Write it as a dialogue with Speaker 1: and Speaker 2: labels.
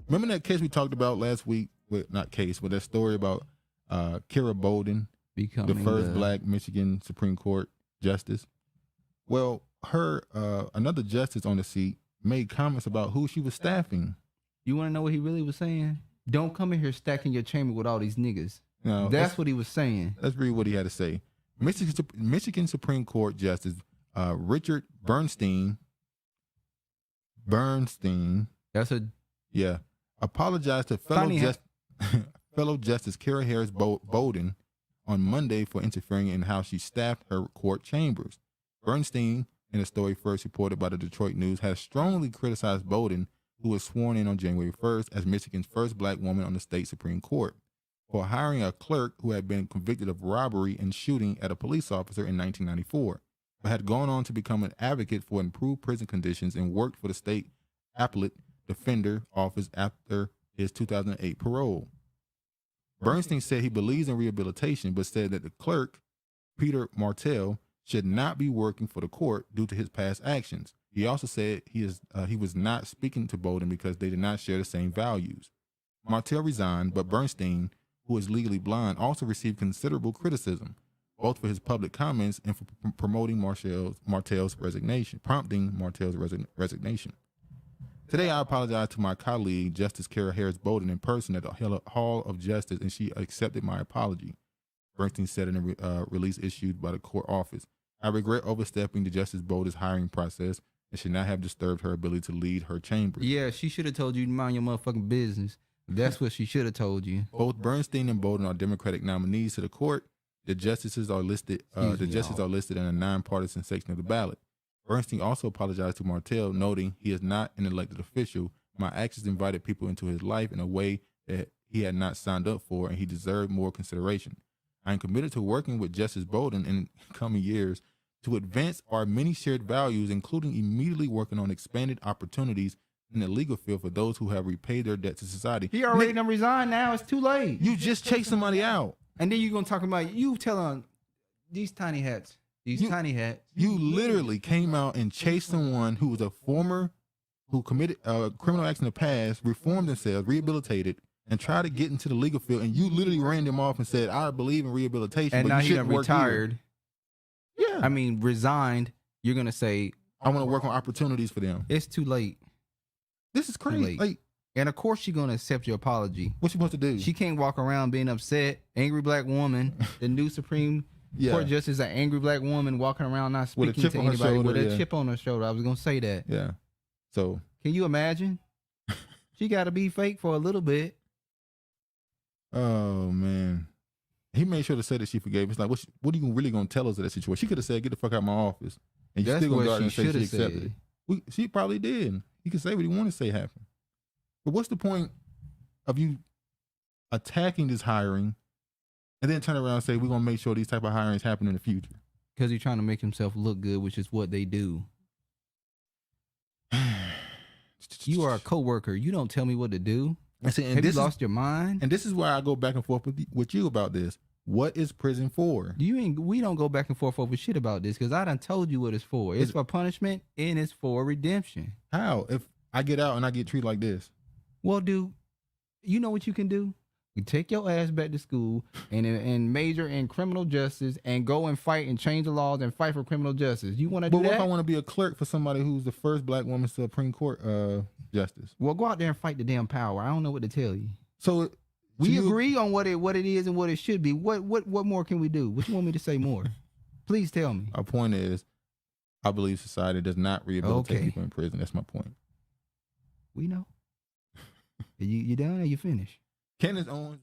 Speaker 1: Remember that case we talked about last week? Not case, but that story about Kyra Bolden,
Speaker 2: becoming
Speaker 1: the first Black Michigan Supreme Court justice. Well, another justice on the seat made comments about who she was staffing.
Speaker 2: You want to know what he really was saying? Don't come in here stacking your chamber with all these niggas.
Speaker 1: No,
Speaker 2: that's what he was saying.
Speaker 1: Let's read what he had to say. Michigan Supreme Court Justice Richard Bernstein.
Speaker 2: That's a
Speaker 1: apologized to fellow Justice Kyra Harris Bolden on Monday for interfering in how she staffed her court chambers. Bernstein, in a story first reported by the Detroit News, has strongly criticized Bolden, who was sworn in on January 1st as Michigan's first Black woman on the state Supreme Court, for hiring a clerk who had been convicted of robbery and shooting at a police officer in 1994, but had gone on to become an advocate for improved prison conditions and worked for the State Appellate Defender Office after his 2008 parole. Bernstein said he believes in rehabilitation, but said that the clerk, Peter Martell, should not be working for the court due to his past actions. He also said he was not speaking to Bolden because they did not share the same values. Martell resigned, but Bernstein, who is legally blind, also received considerable criticism, both for his public comments and for prompting Martell's resignation. Today, I apologize to my colleague, Justice Kyra Harris Bolden, in person at the Hall of Justice, and she accepted my apology, Bernstein said in a release issued by the court office. I regret overstepping the Justice Bolden's hiring process and should not have disturbed her ability to lead her chamber.
Speaker 2: Yeah, she should have told you to mind your motherfucking business. That's what she should have told you.
Speaker 1: Both Bernstein and Bolden are Democratic nominees to the court. The justices are listed. Are listed in a nonpartisan section of the ballot. Bernstein also apologized to Martell, noting he is not an elected official. My actions invited people into his life in a way that he had not signed up for, and he deserved more consideration. I am committed to working with Justice Bolden in coming years to advance our many shared values, including immediately working on expanded opportunities in the legal field for those who have repaid their debt to society.
Speaker 2: He already done resigned now. It's too late.
Speaker 1: You just chased somebody out.
Speaker 2: And then you're going to talk about, you telling these tiny hats. Tiny hats.
Speaker 1: You literally came out and chased someone who was who committed criminal acts in the past, reformed themselves, rehabilitated, and tried to get into the legal field. And you literally ran them off and said, I believe in rehabilitation.
Speaker 2: And
Speaker 1: but
Speaker 2: now
Speaker 1: you
Speaker 2: he done retired.
Speaker 1: Yeah.
Speaker 2: I mean, resigned. You're going to say,
Speaker 1: I want to work on opportunities for them.
Speaker 2: It's too late.
Speaker 1: This is crazy. Like,
Speaker 2: and of course she's going to accept your apology.
Speaker 1: What's she supposed to do?
Speaker 2: She can't walk around being upset. Angry Black woman. The new Supreme Court Justice is an angry Black woman walking around not speaking to anybody with a chip on her shoulder. I was going to say that.
Speaker 1: Yeah. So.
Speaker 2: Can you imagine? She got to be fake for a little bit.
Speaker 1: Oh, man. He made sure to say that she forgave. It's like, what are you really going to tell us of that situation? She could have said, get the fuck out of my office. And you still going to go out and say she accepted it. She probably did. He could say what he wanted to say happened. But what's the point of you attacking this hiring and then turn around and say, we're going to make sure these type of hirings happen in the future?
Speaker 2: Because he's trying to make himself look good, which is what they do. You are a coworker. You don't tell me what to do. Have you lost your mind?
Speaker 1: And this is why I go back and forth with you about this. What is prison for?
Speaker 2: We don't go back and forth over shit about this because I done told you what it's for. It's for punishment and it's for redemption.
Speaker 1: How? If I get out and I get treated like this?
Speaker 2: Well, dude, you know what you can do? You take your ass back to school and major in criminal justice and go and fight and change the laws and fight for criminal justice. You want to do that?
Speaker 1: But what if I want to be a clerk for somebody who's the first Black woman Supreme Court justice?
Speaker 2: Well, go out there and fight the damn power. I don't know what to tell you.
Speaker 1: So
Speaker 2: we agree on what it is and what it should be. What more can we do? What you want me to say more? Please tell me.
Speaker 1: Our point is, I believe society does not rehabilitate people in prison. That's my point.
Speaker 2: We know. You done or you finished?
Speaker 1: Candace Owens.